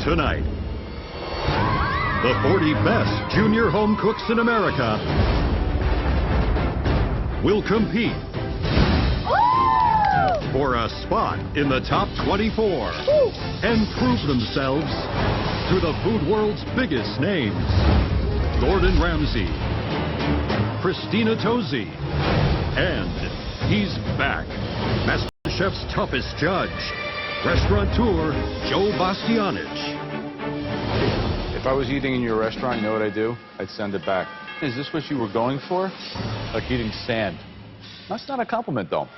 Tonight, the 40 best junior home cooks in America will compete for a spot in the top 24 and prove themselves to the food world's biggest names. Gordon Ramsay, Christina Tosi, and he's back, Masterchef's toughest judge, restaurateur Joe Bastianich. If I was eating in your restaurant, you know what I'd do? I'd send it back. Is this what you were going for? Like eating sand. That's not a compliment, though.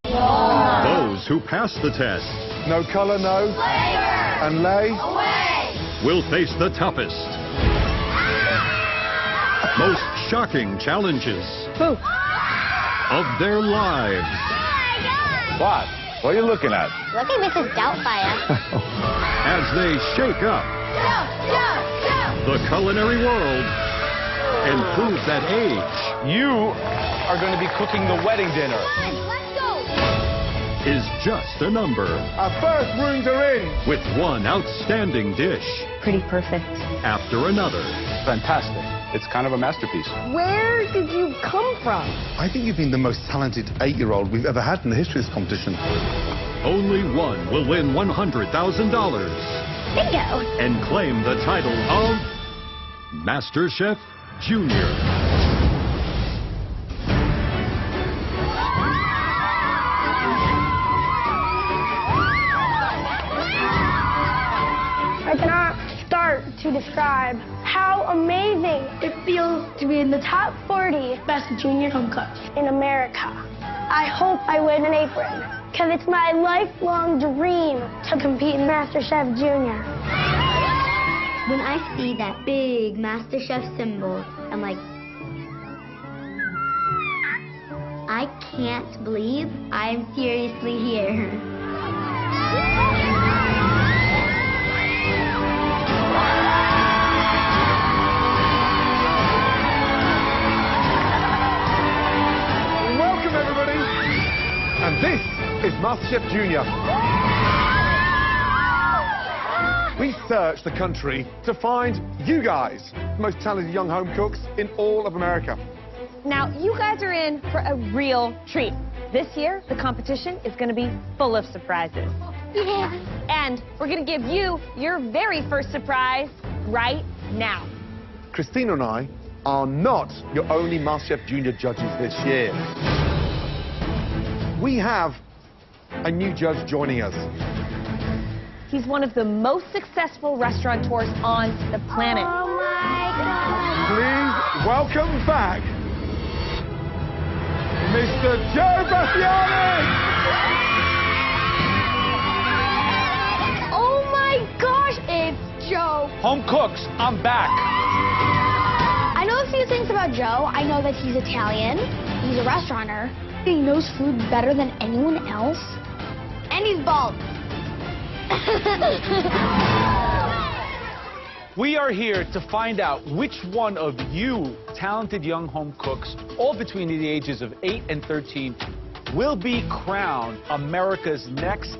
Those who pass the test, No color, no. Flavor! And lay. Away! will face the toughest, most shocking challenges of their lives. What? What are you looking at? Look at Mrs. Doubtfire. As they shake up the culinary world and prove that age You are going to be cooking the wedding dinner. Let's go! is just a number, Our first rooms are in. with one outstanding dish Pretty perfect. after another. Fantastic. It's kind of a masterpiece. Where did you come from? I think you've been the most talented 8-year-old we've ever had in the history of this competition. Only one will win $100,000 Bingo! and claim the title of Masterchef Junior. I cannot start to describe how amazing it feels to be in the top 40 best junior home cooks in America. I hope I win an apron, because it's my lifelong dream to compete in MasterChef Junior. When I see that big MasterChef symbol, I'm like, I can't believe I'm seriously here. Welcome, everybody. And this is Masterchef Junior. We searched the country to find you guys, the most talented young home cooks in all of America. Now, you guys are in for a real treat. This year, the competition is going to be full of surprises. Yeah. And we're going to give you your very first surprise right now. Christina and I are not your only MasterChef Junior judges this year. We have a new judge joining us. He's one of the most successful restaurateurs on the planet. Oh my God! Please welcome back Mr. Joe Bastianich! Oh my gosh, it's Joe. Home cooks, I'm back. I know a few things about Joe. I know that he's Italian, he's a restaurateur, he knows food better than anyone else, and he's bald. We are here to find out which one of you talented young home cooks, all between the ages of 8 and 13, will be crowned America's next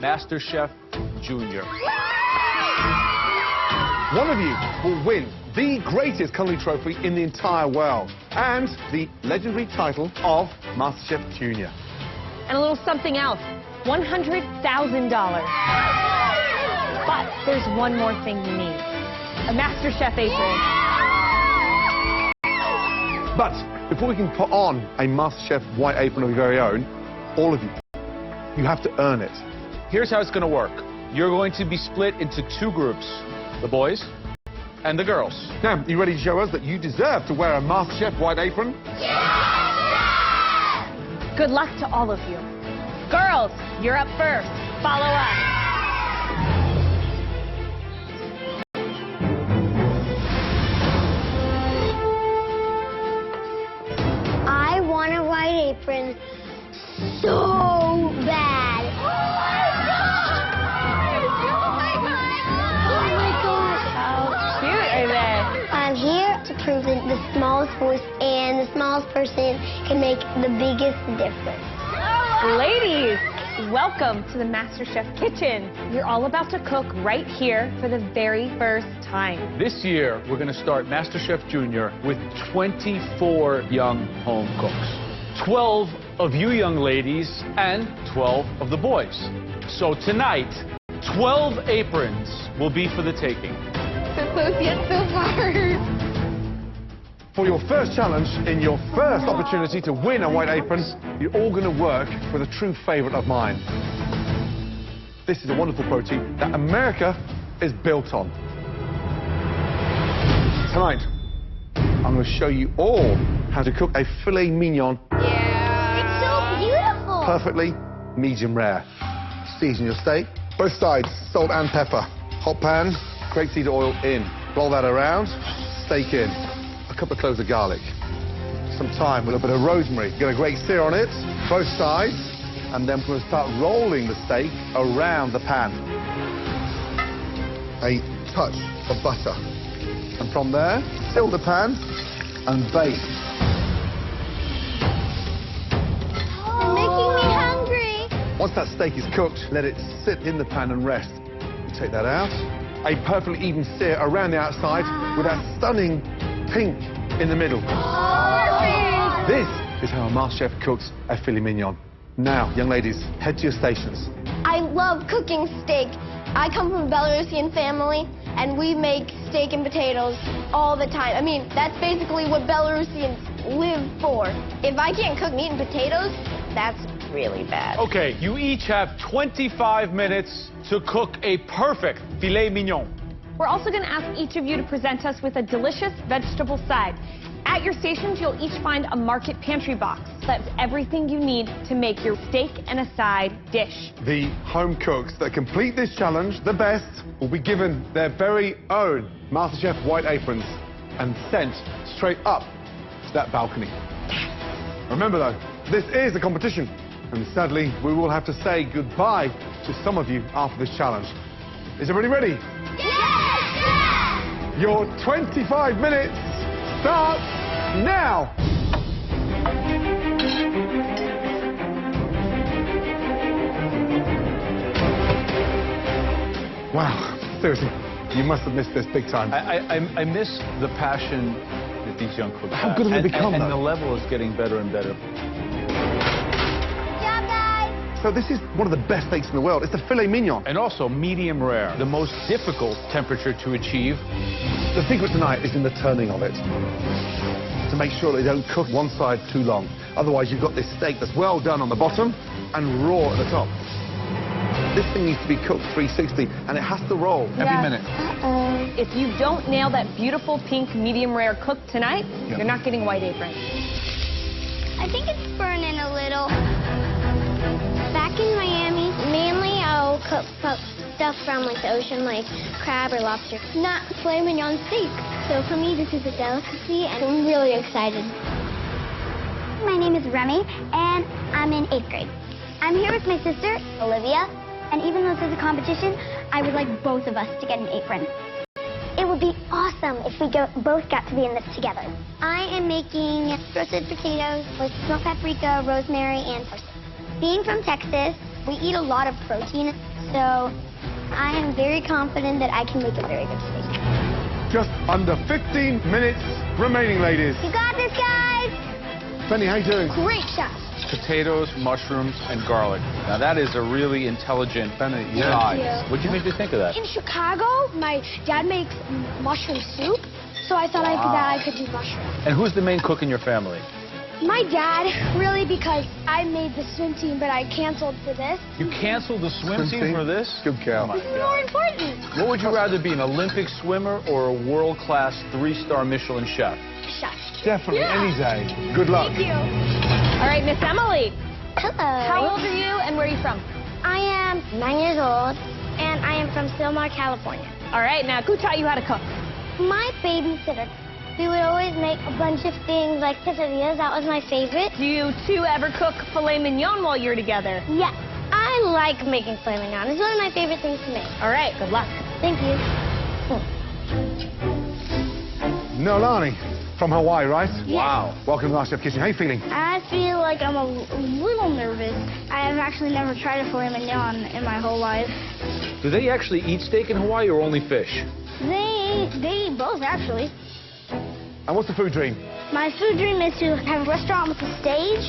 MasterChef Junior. One of you will win the greatest culinary trophy in the entire world and the legendary title of MasterChef Junior. And a little something else, $100,000. But there's one more thing you need, a MasterChef apron. But before we can put on a MasterChef white apron of your very own, all of you, you have to earn it. Here's how it's going to work. You're going to be split into 2 groups, the boys and the girls. Now, you ready to show us that you deserve to wear a MasterChef white apron? Good luck to all of you. Girls, you're up first. Follow us. I want a white apron so bad. Oh my gosh! How cute are they? I'm here to prove that the smallest voice and the smallest person can make the biggest difference. Ladies, welcome to the MasterChef kitchen. You're all about to cook right here for the very first time. This year, we're going to start MasterChef Junior with 24 young home cooks. 12 of you young ladies and 12 of the boys. So tonight, 12 aprons will be for the taking. So far. For your first challenge, in your first opportunity to win a white apron, you're all going to work with a true favourite of mine. This is a wonderful protein that America is built on. Tonight, I'm going to show you all how to cook a filet mignon. Yeah. It's so beautiful. Perfectly medium rare. Season your steak. Both sides, salt and pepper. Hot pan, grapeseed oil in. Roll that around, steak in. A couple of cloves of garlic. Some thyme, a little bit of rosemary. Get a great sear on it, both sides. And then we're going to start rolling the steak around the pan. A touch of butter. And from there, fill the pan and bake. You're making me hungry. Once that steak is cooked, let it sit in the pan and rest. You take that out. A perfectly even sear around the outside with that stunning pink in the middle. Perfect. This is how a MasterChef cooks a filet mignon. Now, young ladies, head to your stations. I love cooking steak. I come from a Belarusian family, and we make steak and potatoes all the time. I mean, that's basically what Belarusians live for. If I can't cook meat and potatoes, that's really bad. Okay, you each have 25 minutes to cook a perfect filet mignon. We're also going to ask each of you to present us with a delicious vegetable side. At your stations, you'll each find a market pantry box. That's everything you need to make your steak and a side dish. The home cooks that complete this challenge the best will be given their very own MasterChef white aprons and sent straight up to that balcony. Remember though, this is a competition, and sadly we will have to say goodbye to some of you after this challenge. Is everybody ready? Yes! Your 25 minutes starts now! Wow, seriously, you must have missed this big time. I miss the passion that these young cooks How have. good have they become, and though? the level is getting better and better. Good job, guys. So this is one of the best steaks in the world. It's the filet mignon. And also medium rare, the most difficult temperature to achieve. The secret tonight is in the turning of it. To make sure they don't cook one side too long. Otherwise, you've got this steak that's well done on the bottom and raw at the top. This thing needs to be cooked 360, and it has to roll every minute. If you don't nail that beautiful pink medium rare cook tonight, you're not getting white apron. I think it's burning a little. Back in Miami, mainly I'll cook stuff from like the ocean, like crab or lobster, not filet mignon steak. So for me, this is a delicacy, and I'm really excited. My name is Remy, and I'm in 8th grade. I'm here with my sister, Olivia, and even though this is a competition, I would like both of us to get an apron. It would be awesome if we both got to be in this together. I am making roasted potatoes with smoked paprika, rosemary, and parsley. Being from Texas, we eat a lot of protein, so I am very confident that I can make a very good steak. Just under 15 minutes remaining, ladies. You got this, guys! Penny, how you doing? Great shot. Potatoes, mushrooms, and garlic. Now that is a really intelligent size. What do you think of that? In Chicago, my dad makes mushroom soup, so I thought I could do mushrooms. And who's the main cook in your family? My dad, really, because I made the swim team, but I canceled for this. You canceled the swim team for this? Good girl. This is more important. What would you rather be, an Olympic swimmer or a world-class 3-star Michelin chef? Chef. Definitely, any day. Good luck. Thank you. All right, Miss Emily. Hello. How old are you and where are you from? I am 9 years old, and I am from Silmar, California. All right, now who taught you how to cook? My babysitter. We would always make a bunch of things like quesadillas. That was my favorite. Do you two ever cook filet mignon while you're together? Yeah, I like making filet mignon. It's one of my favorite things to make. All right, good luck. Thank you. Nolani, From Hawaii, right? Yes. Wow. Welcome to Masterchef Kitchen. How are you feeling? I feel like I'm a little nervous. I have actually never tried a filet mignon in my whole life. Do they actually eat steak in Hawaii or only fish? They eat both, actually. And what's the food dream? My food dream is to have a restaurant with a stage,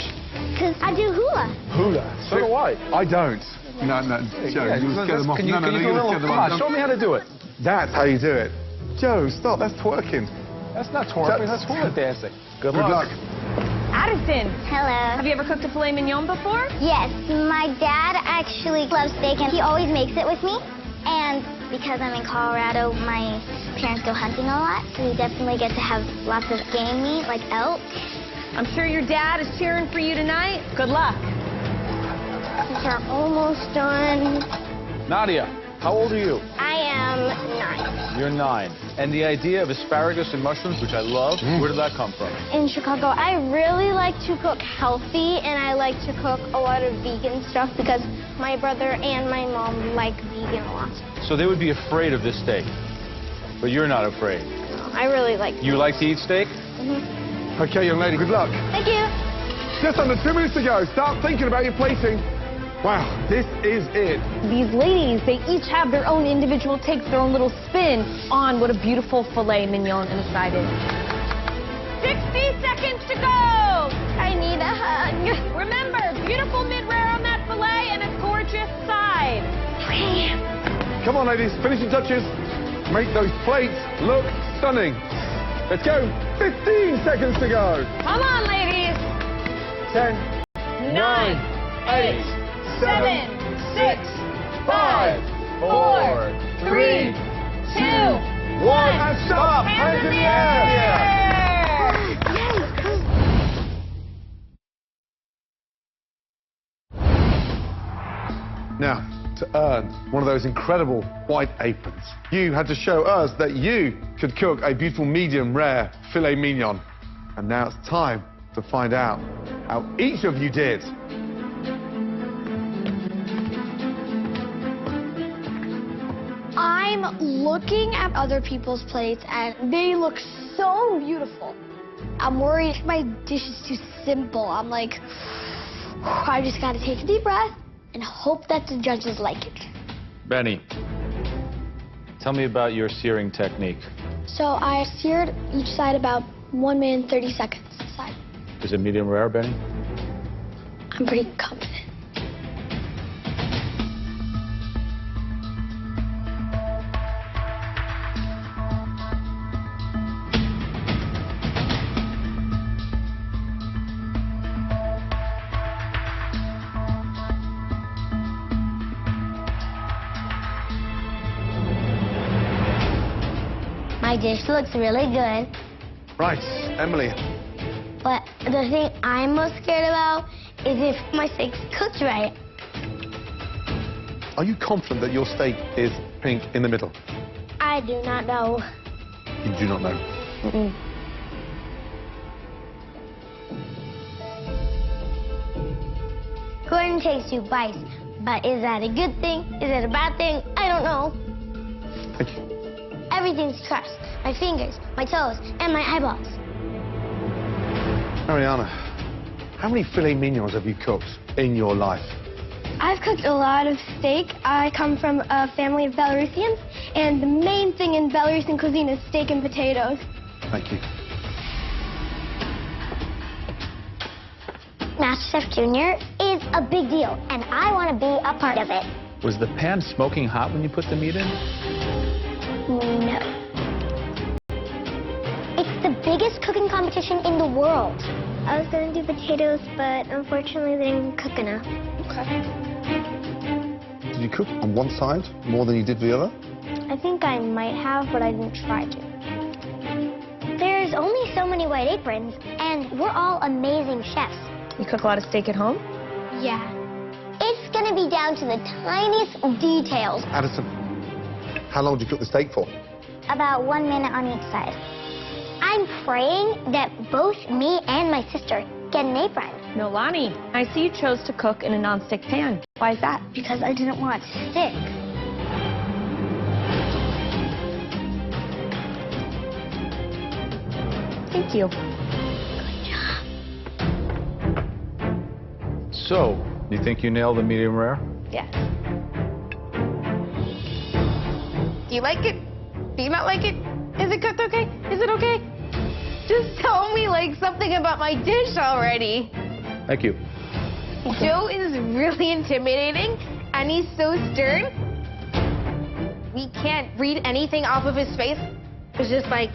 because I do hula. Hula. So do I. I don't. No, Joe, you scare them off. Can you do a little? Come on, show me how to do it. That's how you do it. Joe, stop. That's twerking. That's not twerking, that's hula dancing. Good Good luck. Addison, Hello. have you ever cooked a filet mignon before? Yes, my dad actually loves steak, and he always makes it with me. And because I'm in Colorado, my parents go hunting a lot, so we definitely get to have lots of game meat, like elk. I'm sure your dad is cheering for you tonight. Good luck. These are almost done. Nadia, how old are you? I am 9. You're 9. And the idea of asparagus and mushrooms, which I love, where did that come from? In Chicago, I really like to cook healthy, and I like to cook a lot of vegan stuff because my brother and my mom like vegan a lot. So they would be afraid of this steak, but you're not afraid. I really like You like to eat steak? Okay, young lady, good luck. Thank you. Just under 2 minutes to go. Start thinking about your plating. Wow, this is it. These ladies, they each have their own individual takes, their own little spin on what a beautiful filet mignon inside is. 60 seconds to go! I need a hug. Remember, beautiful mid-rare on that filet and a gorgeous side. Okay. Come on, ladies, finishing touches. Make those plates look stunning. Let's go. 15 seconds to go. Come on, ladies. 10, 9, 8, 7, 6, 5, 4, 3, 2, 1. And stop. Hands in the air. Now, to earn one of those incredible white aprons, you had to show us that you could cook a beautiful medium rare filet mignon. And now it's time to find out how each of you did. I'm looking at other people's plates and they look so beautiful. I'm worried my dish is too simple. I'm like, I just gotta take a deep breath and hope that the judges like it. Benny, tell me about your searing technique. So I seared each side about 1 minute and 30 seconds side. Is it medium rare, Benny? I'm pretty confident. My dish looks really good, Right, Emily. but the thing I'm most scared about is if my steak's cooked right. Are you confident that your steak is pink in the middle? I do not know. You do not know. Gordon takes 2 bites, but is that a good thing? Is it a bad thing? I don't know. Thank you. Everything's crushed. My fingers, my toes, and my eyeballs. Mariana, how many filet mignons have you cooked in your life? I've cooked a lot of steak. I come from a family of Belarusians, and the main thing in Belarusian cuisine is steak and potatoes. Thank you. Masterchef Junior is a big deal, and I want to be a part of it. Was the pan smoking hot when you put the meat in? No. It's the biggest cooking competition in the world. I was going to do potatoes, but unfortunately they didn't cook enough. Did you cook on one side more than you did the other? I think I might have, but I didn't try to. There's only so many white aprons, and we're all amazing chefs. You cook a lot of steak at home? Yeah. It's going to be down to the tiniest details. Addison, how long did you cook the steak for? About 1 minute on each side. I'm praying that both me and my sister get an apron. Nolani, I see you chose to cook in a nonstick pan. Why is that? Because I didn't want it to stick. I Thank you. So, you think you nailed the medium rare? Yes. Do you like it? Do you not like it? Is it cooked okay? Is it okay? Just tell me like something about my dish already. Thank you. Joe is really intimidating and he's so stern. We can't read anything off of his face. It's just like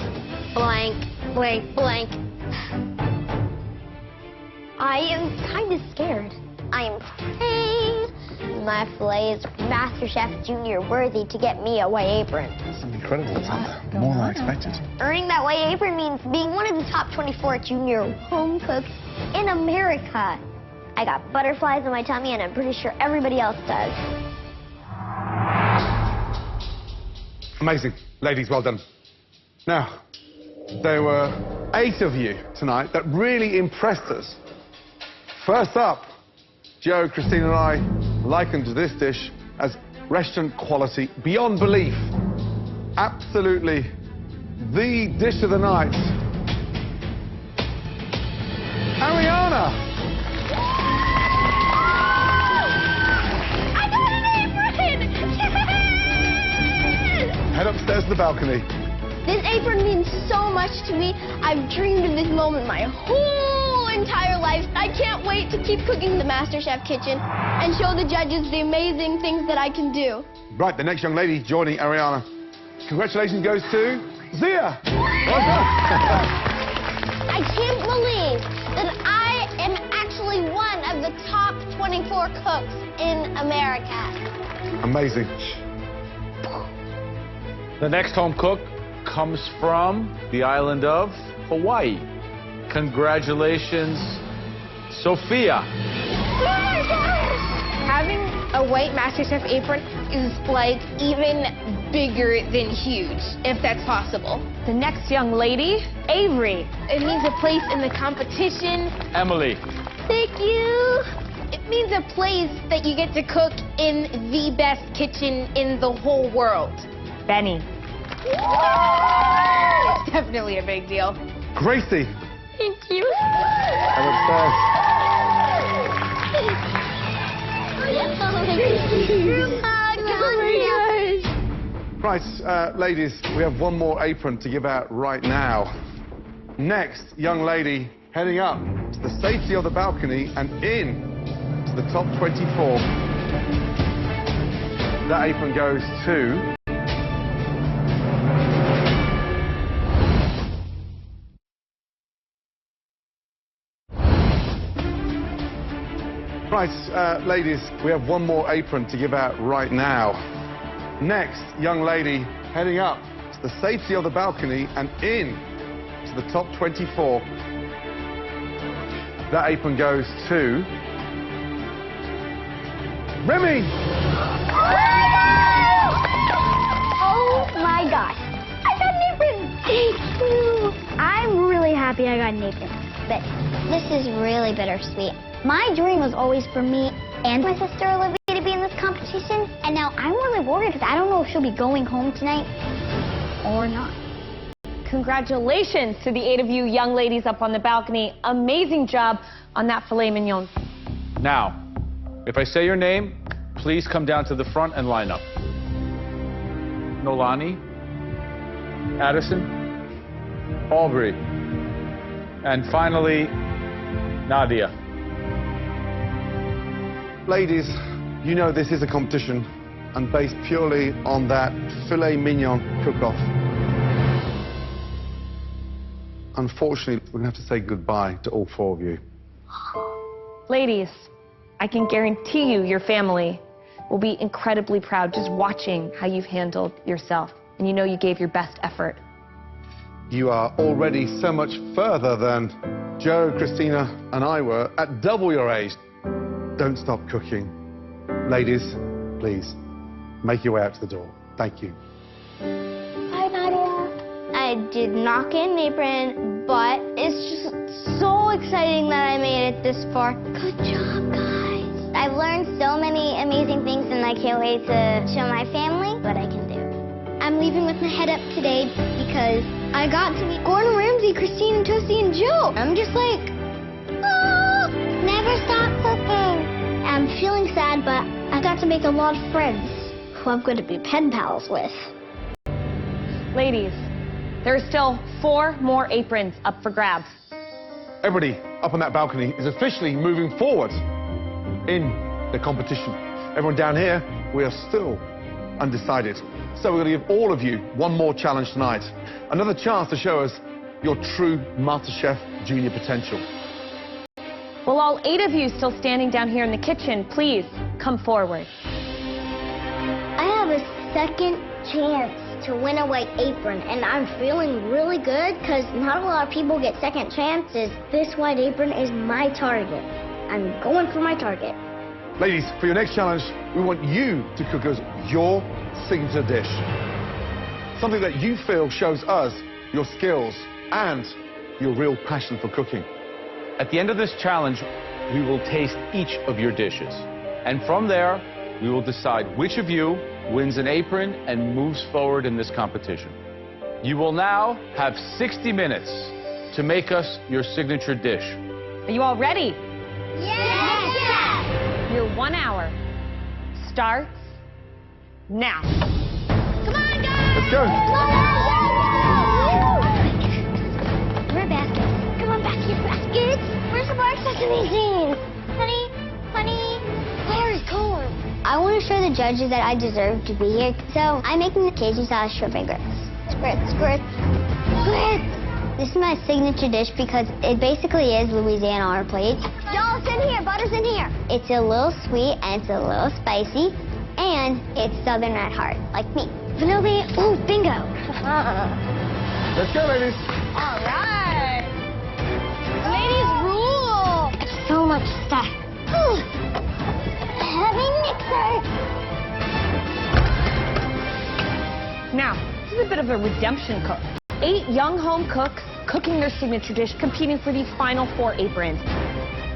blank, blank, blank. I am kind of scared. I am praying my filet is MasterChef Junior worthy to get me a white apron. It's incredible, Santa. More than I expected. Earning that white apron means being one of the top 24 junior home cooks in America. I got butterflies in my tummy, and I'm pretty sure everybody else does. Amazing. Ladies, well done. Now, there were 8 of you tonight that really impressed us. First up, Joe, Christina and I likened this dish as restaurant quality beyond belief. Absolutely the dish of the night. Ariana! I got an apron! Yes! Head upstairs to the balcony. This apron means so much to me. I've dreamed of this moment my whole entire life. I can't wait to keep cooking the MasterChef kitchen and show the judges the amazing things that I can do. Right, the next young lady joining Ariana. Congratulations goes to Zia. Well done. I can't believe that I am actually one of the top 24 cooks in America. Amazing. The next home cook comes from the island of Hawaii. Congratulations, Sophia. Having a white MasterChef apron is like even bigger than huge, if that's possible. The next young lady, Avery. It means a place in the competition. Emily. Thank you. It means a place that you get to cook in the best kitchen in the whole world. Benny. It's definitely a big deal. Gracie. Thank you. Head upstairs. Right, ladies, we have one more apron to give out right now. Next, young lady heading up to the safety of the balcony and in to the top 24. That apron goes to... Right, ladies, we have one more apron to give out right now. Next, young lady heading up to the safety of the balcony and in to the top 24. That apron goes to... Remy! Oh my gosh, I got an apron! Thank you! I'm really happy I got an apron, but this is really bittersweet. My dream was always for me and my sister Olivia to be in this competition, and now I'm really worried because I don't know if she'll be going home tonight or not. Congratulations to the 8 of you young ladies up on the balcony. Amazing job on that filet mignon. Now, if I say your name, please come down to the front and line up. Nolani, Addison, Aubrey, and finally, Nadia. Ladies, you know this is a competition and based purely on that filet mignon cook-off. Unfortunately, we're going to have to say goodbye to all 4 of you. Ladies, I can guarantee you your family will be incredibly proud just watching how you've handled yourself. And you know you gave your best effort. You are already so much further than Joe, Christina, and I were at double your age. Don't stop cooking. Ladies, please, make your way out to the door. Thank you. Hi, Nadia. I did not get an apron, but it's just so exciting that I made it this far. Good job, guys. I've learned so many amazing things, and I can't wait to show my family what I can do. I'm leaving with my head up today because I got to meet Gordon Ramsay, Christine, Toasty, and Joe. I'm just like, oh, never stop cooking. I'm feeling sad, but I got to make a lot of friends who I'm going to be pen pals with. Ladies, there are still 4 more aprons up for grabs. Everybody up on that balcony is officially moving forward in the competition. Everyone down here, we are still undecided. So we're going to give all of you one more challenge tonight. Another chance to show us your true MasterChef Junior potential. Will all 8 of you still standing down here in the kitchen, please come forward. I have a second chance to win a white apron, and I'm feeling really good because not a lot of people get second chances. This white apron is my target. I'm going for my target. Ladies, for your next challenge, we want you to cook us your signature dish. Something that you feel shows us your skills and your real passion for cooking. At the end of this challenge, we will taste each of your dishes. And from there, we will decide which of you wins an apron and moves forward in this competition. You will now have 60 minutes to make us your signature dish. Are you all ready? Yes! Your 1 hour starts now. Come on, guys! Let's go! We're baskets. Come on, baskets. Where's the bar sesame seeds? Honey, where is corn? I want to show the judges that I deserve to be here, so I'm making the Cajun sauce shrimp and grits. Grits. This is my signature dish because it basically is Louisiana on a plate. Y'all, it's in here. Butter's in here. It's a little sweet and it's a little spicy, and it's southern at heart, like me. Vanilla, ooh, bingo. Let's go, ladies. All right. Ladies rule. So much stuff. Heavy mixer. Now, this is a bit of a redemption cook. 8 young home cooks cooking their signature dish, competing for these final 4 aprons.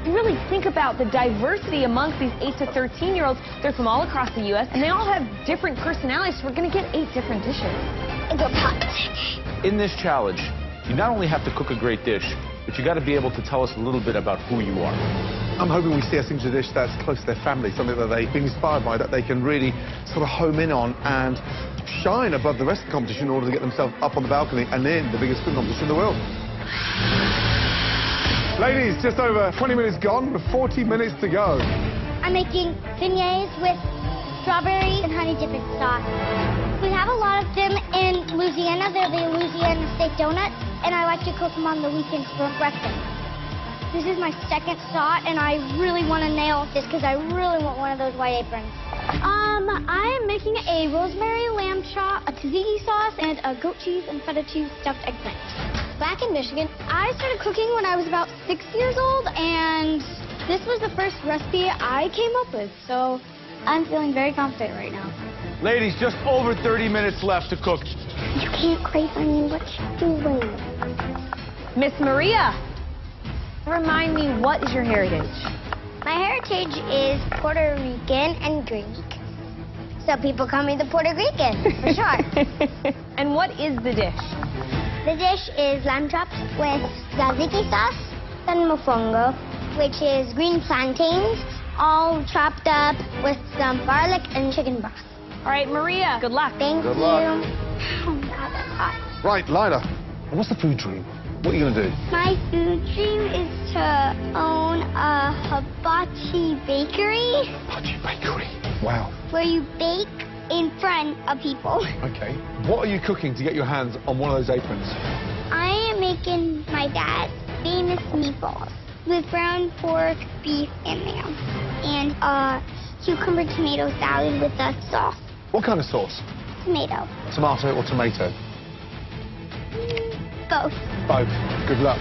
You really think about the diversity amongst these 8 to 13-year-olds. They're from all across the U.S., and they all have different personalities, so we're going to get 8 different dishes. In this challenge, you not only have to cook a great dish, but you got to be able to tell us a little bit about who you are. I'm hoping we see a signature dish that's close to their family, something that they've been inspired by, that they can really sort of home in on and shine above the rest of the competition in order to get themselves up on the balcony and in the biggest food competition in the world. Ladies, just over 20 minutes gone with 40 minutes to go. I'm making beignets with strawberry and honey dipping sauce. We have a lot of them in Louisiana. They're the Louisiana steak donuts, and I like to cook them on the weekends for breakfast. This is my second shot, and I really want to nail this because I really want one of those white aprons. I am making a rosemary lamb chop, a tzatziki sauce, and a goat cheese and feta cheese stuffed eggplant. Back in Michigan, I started cooking when I was about 6 years old, and this was the first recipe I came up with, so I'm feeling very confident right now. Ladies, just over 30 minutes left to cook. You can't crave on me what you're doing. Miss Maria, remind me, what is your heritage? My heritage is Puerto Rican and Greek. So people call me the Puerto Rican, for sure. And what is the dish? The dish is lamb chops with tzatziki sauce and mofongo, which is green plantains, all chopped up with some garlic and chicken broth. All right, Maria, good luck. Thank Good you. luck. Oh my God, that's hot. Right, Lila, what's the food dream? What are you going to do? My food dream is to own a hibachi bakery. Hibachi bakery. Wow. Where you bake in front of people. Okay. What are you cooking to get your hands on one of those aprons? I am making my dad's famous meatballs with brown pork, beef, and lamb. And a cucumber tomato salad with a sauce. What kind of sauce? Tomato. Tomato or tomato? Both. Both. Good luck.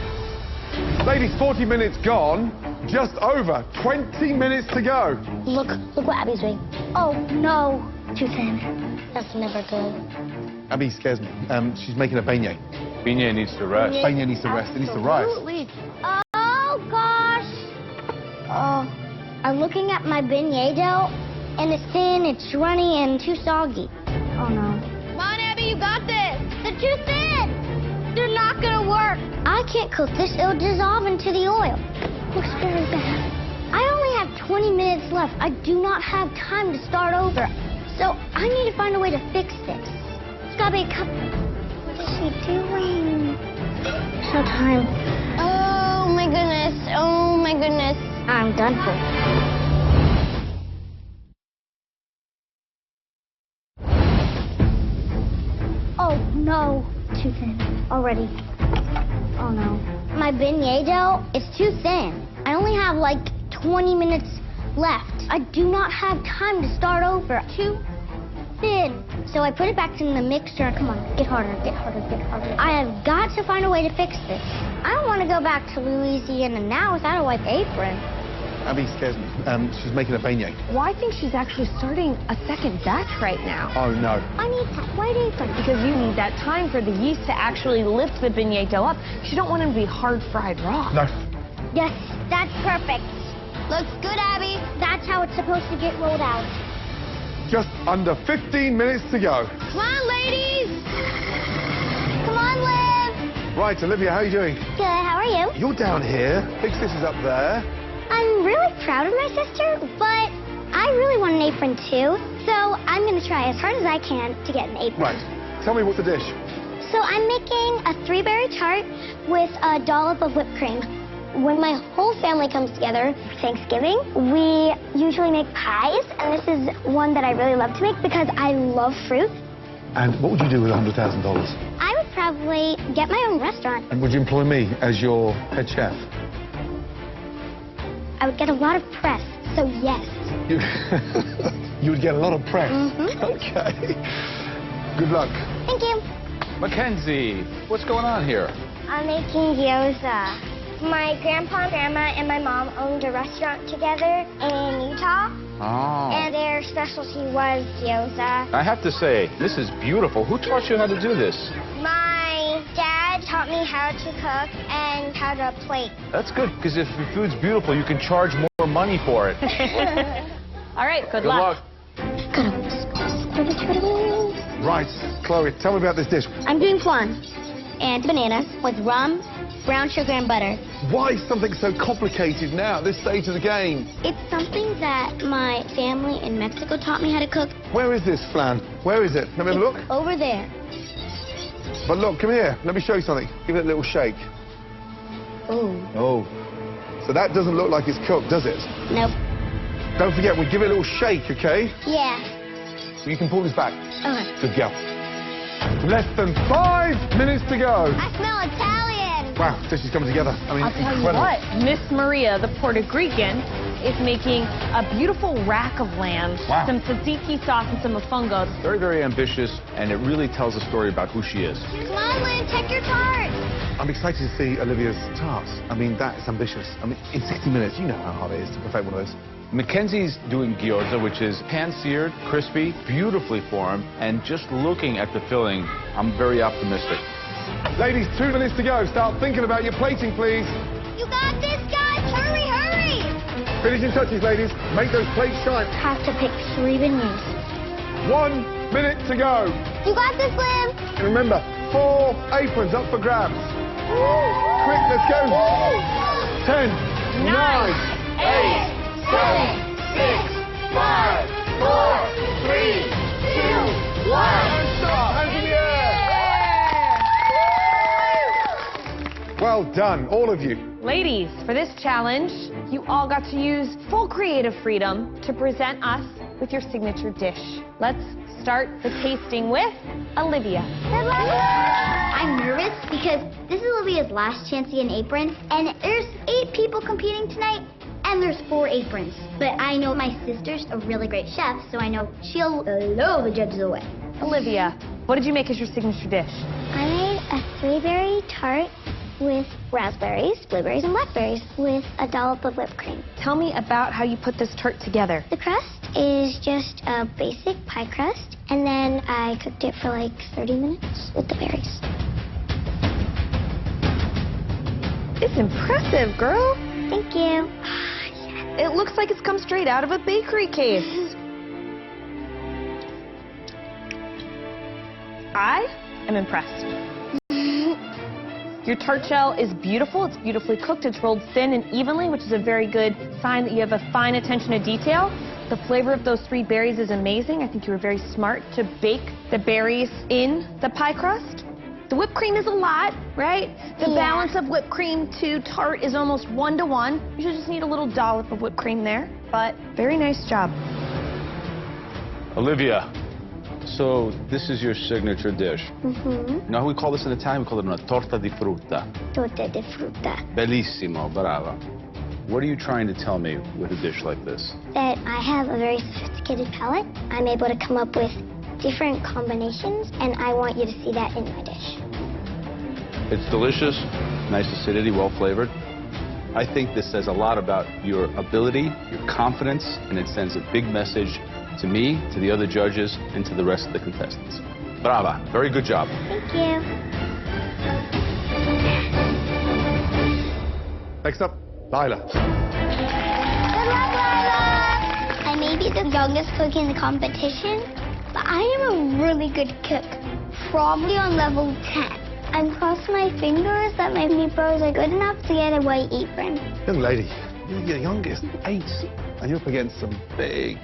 Ladies, 40 minutes gone. Just over 20 minutes to go. Look what Abby's doing. Oh, no. Too thin. That's never good. Abby scares me. She's making a beignet. Beignet needs to rest. Beignet needs to rest. It needs to rise. Absolutely. Oh, gosh. Oh, I'm looking at my beignet dough, and it's thin, it's runny, and too soggy. Oh, no. Come on, Abby, you got this. They're too thin. gonna work. I can't cook this. It'll dissolve into the oil. Looks very bad. I only have 20 minutes left. I do not have time to start over. So I need to find a way to fix this. It's gotta be a couple. What is she doing? No time. Oh my goodness. Oh my goodness. I'm done for. Oh no. Too thin already. Oh no. My beignet dough is too thin. I only have like 20 minutes left. I do not have time to start over. Too thin. So I put it back in the mixer. Come on, get harder, get harder, get harder. I have got to find a way to fix this. I don't want to go back to Louisiana now without a white apron. Abby scares me. She's making a beignet. Well, I think she's actually starting a second batch right now. Oh, no. I need that white apron. Because you need that time for the yeast to actually lift the beignet dough up. You don't want them to be hard fried raw. No. Yes, that's perfect. Looks good, Abby. That's how it's supposed to get rolled out. Just under 15 minutes to go. Come on, ladies. Come on, Liv. Right, Olivia, how are you doing? Good, how are you? You're down here. Big Sis is up there. I'm really proud of my sister, but I really want an apron too. So I'm going to try as hard as I can to get an apron. Right. Tell me what's the dish. So I'm making a 3-berry tart with a dollop of whipped cream. When my whole family comes together for Thanksgiving, we usually make pies, and this is one that I really love to make because I love fruit. And what would you do with $100,000? I would probably get my own restaurant. And would you employ me as your head chef? I would get a lot of press, so yes. You would get a lot of press? Mm-hmm. Okay. Good luck. Thank you. Mackenzie, what's going on here? I'm making gyoza. My grandpa, grandma, and my mom owned a restaurant together in Utah. Oh. And their specialty was gyoza. I have to say, this is beautiful. Who taught you how to do this? My dad taught me how to cook and how to plate. That's good, because if your food's beautiful, you can charge more money for it. All right, good luck. Right, Chloe, tell me about this dish. I'm doing flan and bananas with rum, brown sugar, and butter. Why something so complicated now at this stage of the game? It's something that my family in Mexico taught me how to cook. Where is this flan? Where is it? Let me have a look. Over there. But look, come here. Let me show you something. Give it a little shake. Ooh. Oh. So that doesn't look like it's cooked, does it? Nope. Don't forget, we give it a little shake, okay? Yeah. You can pull this back. Okay. Good girl. Less than 5 minutes to go. I smell Italian. Wow, this is coming together. I mean, I'll tell incredible. you what, Miss Maria, the Puerto Rican, is making a beautiful rack of lamb, Wow. some tzatziki sauce, and some mofongo. Very, very ambitious, and it really tells a story about who she is. Come on, Lynn, take your tart. I'm excited to see Olivia's tarts. I mean, that's ambitious. I mean, in 60 minutes, you know how hard it is to perfect one of those. Mackenzie's doing gyoza, which is pan-seared, crispy, beautifully formed, and just looking at the filling, I'm very optimistic. Ladies, 2 minutes to go. Start thinking about your plating, please. You got this, guys. Hurry, hurry. Finishing touches, ladies. Make those plates shine. Have to pick 3 beignets. 1 minute to go. You got this, Liv. And remember, 4 aprons up for grabs. Quick, let's go. 10, 9, 8, 7, 6, 5, 4, 3, 2, 1. And start. Hands in the air. Well done, all of you. Ladies, for this challenge, you all got to use full creative freedom to present us with your signature dish. Let's start the tasting with Olivia. I'm nervous because this is Olivia's last chance to get an apron, and there's 8 people competing tonight, and there's 4 aprons. But I know my sister's a really great chef, so I know she'll blow the judges away. Olivia, what did you make as your signature dish? I made a 3-berry tart with raspberries, blueberries, and blackberries with a dollop of whipped cream. Tell me about how you put this tart together. The crust is just a basic pie crust, and then I cooked it for like 30 minutes with the berries. It's impressive, girl. Thank you. It looks like it's come straight out of a bakery case. I am impressed. Your tart shell is beautiful. It's beautifully cooked. It's rolled thin and evenly, which is a very good sign that you have a fine attention to detail. The flavor of those 3 berries is amazing. I think you were very smart to bake the berries in the pie crust. The whipped cream is a lot, right? The balance of whipped cream to tart is almost 1-to-1. You should just need a little dollop of whipped cream there, but very nice job. Olivia, so this is your signature dish. Mm-hmm. You know how we call this in Italian? We call it una torta di frutta. Torta di frutta. Bellissimo, brava. What are you trying to tell me with a dish like this? That I have a very sophisticated palate. I'm able to come up with different combinations, and I want you to see that in my dish. It's delicious, nice acidity, well flavored. I think this says a lot about your ability, your confidence, and it sends a big message to me, to the other judges, and to the rest of the contestants. Brava, very good job. Thank you. Next up, Lila. Good luck, Lila! I may be the youngest cook in the competition, but I am a really good cook. Probably on level 10. I'm crossing my fingers that my meatballs are good enough to get a white apron. Young lady, you're the youngest, 8. And you're up against some big,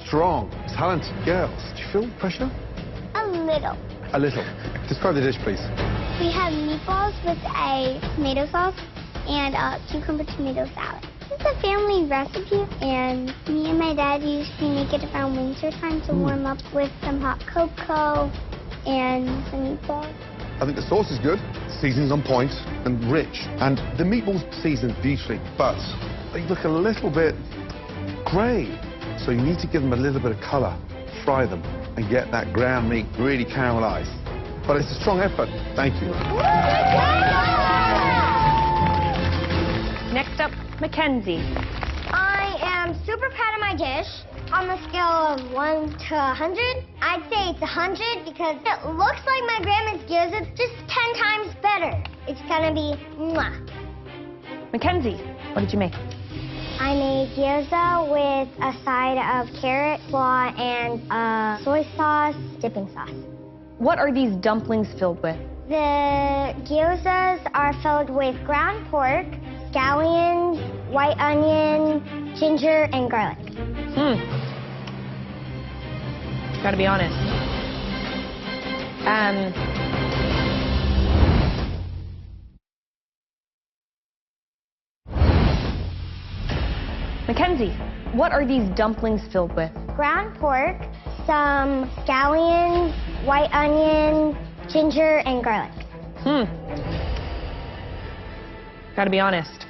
strong, talented girls. Do you feel pressure? A little. A little. Describe the dish, please. We have meatballs with a tomato sauce and a cucumber tomato salad. It's a family recipe, and me and my dad usually make it around winter time to warm up with some hot cocoa and some meatballs. I think the sauce is good, seasoning's on point and rich, and the meatballs seasoned beautifully, but they look a little bit grey, so you need to give them a little bit of colour, fry them, and get that ground meat really caramelised. But it's a strong effort. Thank you. Next up, Mackenzie. I am super proud of my dish. On the scale of 1 to 100, I'd say it's 100 because it looks like my grandma's gyoza, just 10 times better. It's gonna be mwah. Mackenzie, what did you make? I made gyoza with a side of carrot, slaw, and soy sauce, dipping sauce. What are these dumplings filled with? The gyozas are filled with ground pork, scallions, white onion, ginger, and garlic. Gotta be honest. Mackenzie, what are these dumplings filled with? Ground pork, some scallions, white onion, ginger, and garlic. Gotta be honest.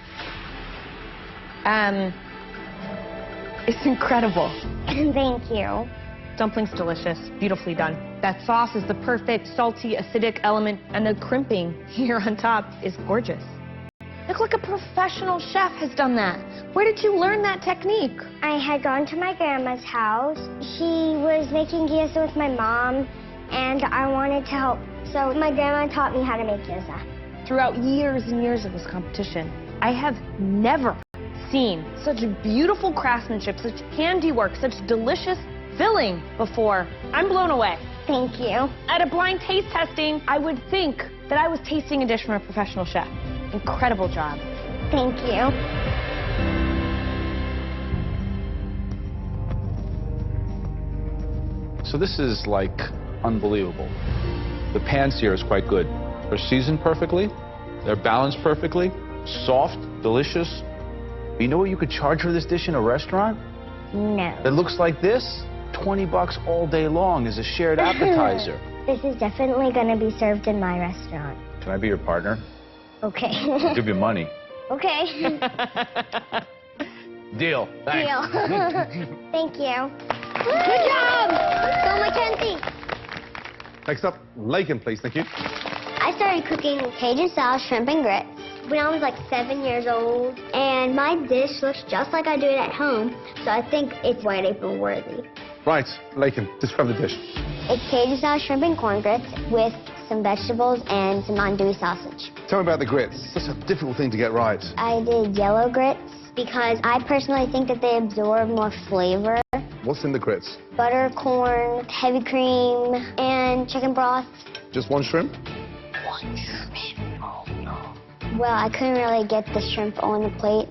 It's incredible. Thank you. Dumplings delicious, beautifully done. That sauce is the perfect salty, acidic element, and the crimping here on top is gorgeous. Look like a professional chef has done that. Where did you learn that technique? I had gone to my grandma's house. She was making gyoza with my mom, and I wanted to help. So my grandma taught me how to make gyoza. Throughout years and years of this competition, I have never seen such beautiful craftsmanship, such handiwork, such delicious filling before. I'm blown away. Thank you. At a blind taste testing, I would think that I was tasting a dish from a professional chef. Incredible job. Thank you. So this is like unbelievable. The pans here is quite good. They're seasoned perfectly, they're balanced perfectly, soft, delicious. You know what you could charge for this dish in a restaurant? No. That looks like this? $20 all day long as a shared appetizer. This is definitely going to be served in my restaurant. Can I be your partner? Okay. I'll give you money. Okay. Deal. Thanks. Deal. Thank you. Good job! Go Mackenzie. Next up, Lakin, please. Thank you. I started cooking Cajun-style shrimp and grits when I was like 7 years old, and my dish looks just like I do it at home, so I think it's white apron worthy. Right, Lakin, describe the dish. It's Cajun-style shrimp and corn grits with some vegetables and some andouille sausage. Tell me about the grits. Such a difficult thing to get right. I did yellow grits because I personally think that they absorb more flavor. What's in the grits? Butter, corn, heavy cream, and chicken broth. Just one shrimp? One shrimp. Oh, no. Well, I couldn't really get the shrimp on the plate.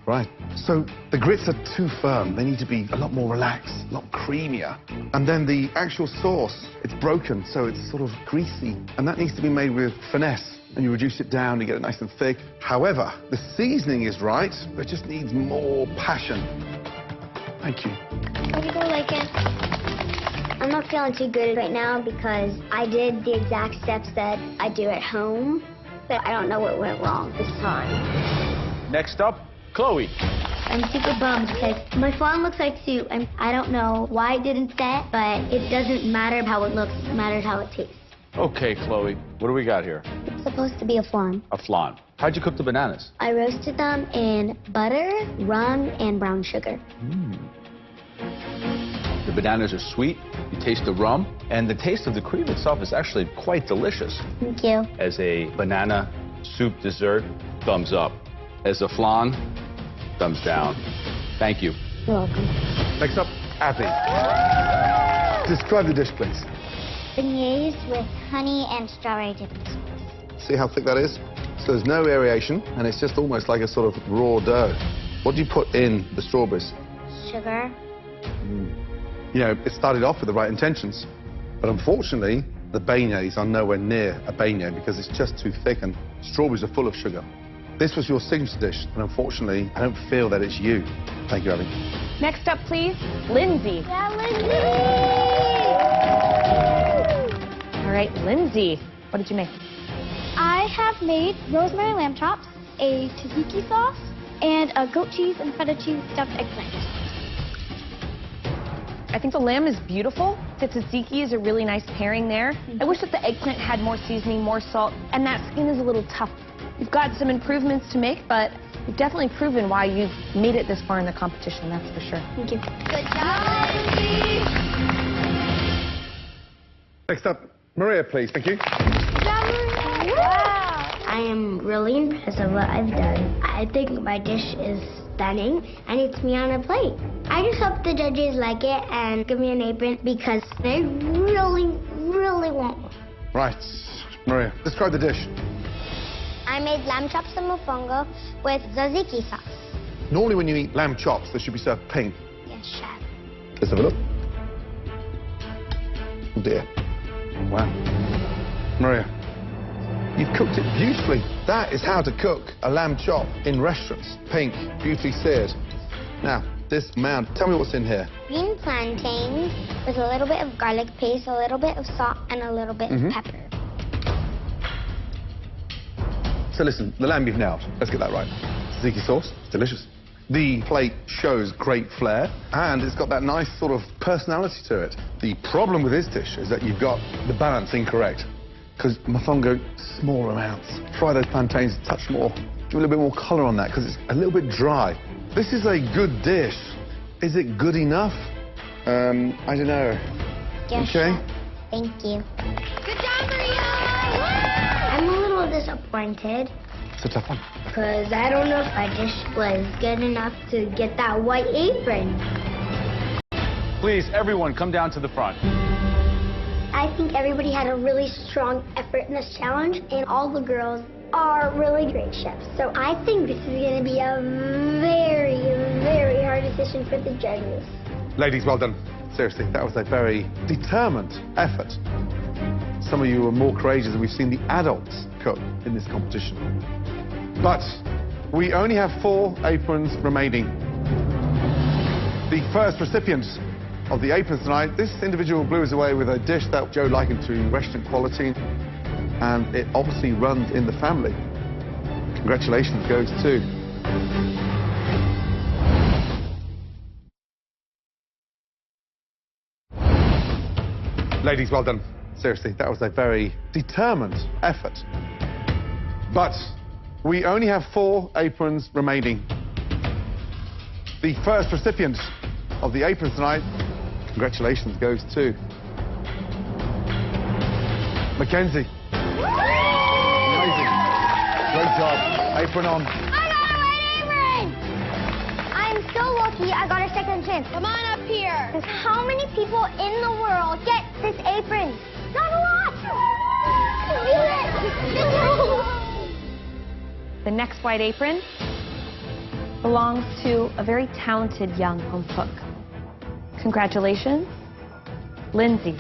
Right. So the grits are too firm. They need to be a lot more relaxed, a lot creamier. And then the actual sauce, it's broken, so it's sort of greasy. And that needs to be made with finesse. And you reduce it down to get it nice and thick. However, the seasoning is right, but it just needs more passion. Thank you. How do you go, Lincoln? I'm not feeling too good right now because I did the exact steps that I do at home, but I don't know what went wrong this time. Next up, Chloe. I'm super bummed because my flan looks like soup, and I don't know why it didn't set, but it doesn't matter how it looks, it matters how it tastes. Okay, Chloe, what do we got here? It's supposed to be a flan. A flan. How'd you cook the bananas? I roasted them in butter, rum, and brown sugar. The bananas are sweet, you taste the rum, and the taste of the cream itself is actually quite delicious. Thank you. As a banana soup dessert, thumbs up. As a flan, thumbs down. Thank you. You're welcome. Next up, Abby. Describe the dish, please. Beignets with honey and strawberry dipping sauce. See how thick that is? So there's no aeration, and it's just almost like a sort of raw dough. What do you put in the strawberries? Sugar. You know, it started off with the right intentions, but unfortunately, the beignets are nowhere near a beignet because it's just too thick and strawberries are full of sugar. This was your signature dish, and unfortunately, I don't feel that it's you. Thank you, Abby. Next up, please, Lindsay. Yeah, Lindsay! All right, Lindsay, what did you make? I have made rosemary lamb chops, a tzatziki sauce, and a goat cheese and feta cheese stuffed eggplant. I think the lamb is beautiful. The tzatziki is a really nice pairing there. I wish that the eggplant had more seasoning, more salt, and that skin is a little tough. You've got some improvements to make, but you've definitely proven why you've made it this far in the competition, that's for sure. Thank you. Good job, Lindsay! Next up, Maria, please. Thank you. Wow! I am really impressed with what I've done. I think my dish is stunning, and it's me on a plate. I just hope the judges like it and give me an apron because they really, really want one. Right, Maria, describe the dish. I made lamb chops and mofongo with tzatziki sauce. Normally when you eat lamb chops, they should be served pink. Yes, chef. Let's have a look. Oh dear. Wow. Maria, you've cooked it beautifully. That is how to cook a lamb chop in restaurants. Pink, beautifully seared. Now, this mound, tell me what's in here. Green plantains with a little bit of garlic paste, a little bit of salt, and a little bit of pepper. So listen, the lamb you've nailed. Let's get that right. Tzatziki sauce, delicious. The plate shows great flair, and it's got that nice sort of personality to it. The problem with this dish is that you've got the balance incorrect. Because mofongo, small amounts. Fry those plantains a touch more. Give a little bit more colour on that, because it's a little bit dry. This is a good dish. Is it good enough? I don't know. Yes, okay. chef. Thank you. Good job, Maria! I'm a little disappointed. It's a tough one. Because I don't know if my dish was good enough to get that white apron. Please, everyone, come down to the front. I think everybody had a really strong effort in this challenge, and all the girls are really great chefs. So I think this is going to be a very, very hard decision for the judges. Ladies, well done. Seriously, that was a very determined effort. Some of you were more courageous than we've seen the adults cook in this competition. But we only have 4 aprons remaining. The first recipient of the aprons tonight, this individual blew us away with a dish that Joe likened to restaurant quality, and it obviously runs in the family. Congratulations goes to... Ladies, well done. Seriously, that was a very determined effort. But we only have 4 aprons remaining. The first recipient of the aprons tonight, congratulations goes to... Mackenzie. Amazing. Great job. Apron on. I got a white apron! I'm so lucky I got a second chance. Come on up here. Because how many people in the world get this apron? Not a lot! the next white apron belongs to a very talented young home cook. Congratulations, Lindsay.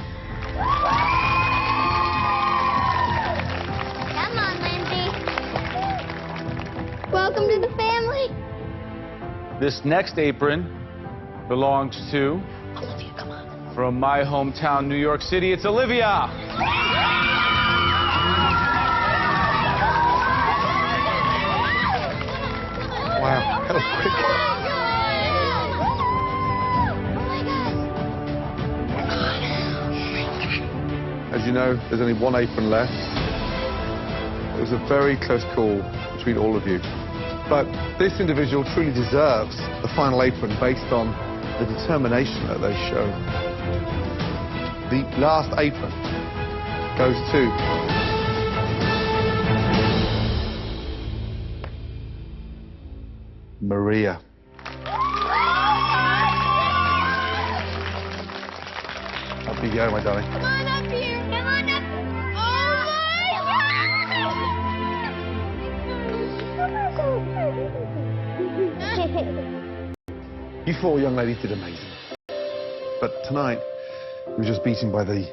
Come on, Lindsay. Welcome to the family. This next apron belongs to, Olivia, come on. from my hometown, New York City, it's Olivia. Wow, that was quick. As you know, there's only one apron left. It was a very close call between all of you. But this individual truly deserves the final apron based on the determination that they show. The last apron goes to Maria. Up you go, my darling. Come on up here. Come on up. Oh my God. You four young ladies did amazing. But tonight, we were just beaten by the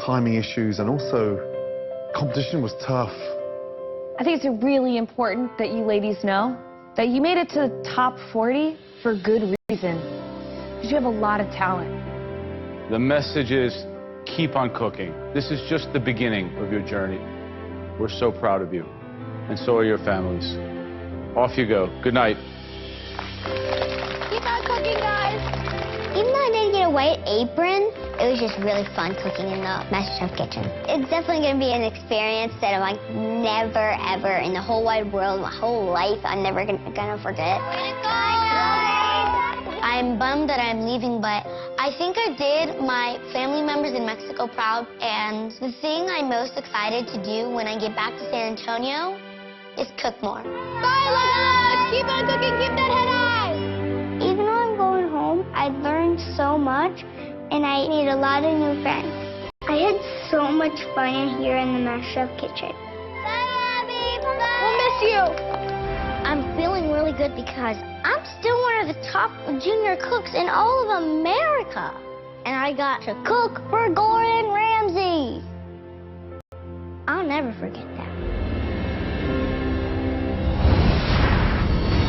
timing issues, and also competition was tough. I think it's really important that you ladies know that you made it to the top 40 for good reason. Because you have a lot of talent. The message is, keep on cooking. This is just the beginning of your journey. We're so proud of you, and so are your families. Off you go. Good night. Keep on cooking, guys. Even though I didn't get a white apron, it was just really fun cooking in the Masterchef kitchen. It's definitely going to be an experience that I'm like never, ever in the whole wide world, my whole life, I'm never going to forget. I'm bummed that I'm leaving, but I think I did my family members in Mexico proud. And the thing I'm most excited to do when I get back to San Antonio is cook more. Bye, Lila! Keep on cooking, keep that head high! Even though I'm going home, I learned so much, and I made a lot of new friends. I had so much fun in here in the Masterchef kitchen. Bye, Abby! Bye! We'll miss you! I'm feeling really good because I'm still one of the top junior cooks in all of America. And I got to cook for Gordon Ramsay. I'll never forget that.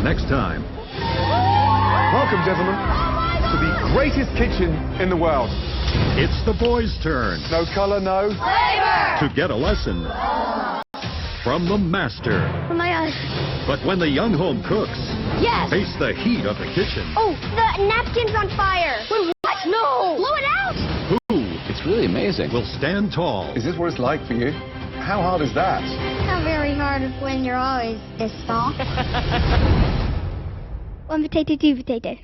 Next time. Welcome, gentlemen, to the greatest kitchen in the world. It's the boys' turn No color, no Flavor! to get a lesson from the master. Oh my gosh. But when the young home cooks Yes! face the heat of the kitchen, Oh, the napkin's on fire. Wait, what? No! Blow it out! who It's really amazing. will stand tall? Is this what it's like for you? How hard is that? Not very hard when you're always this tall. One potato, two potato.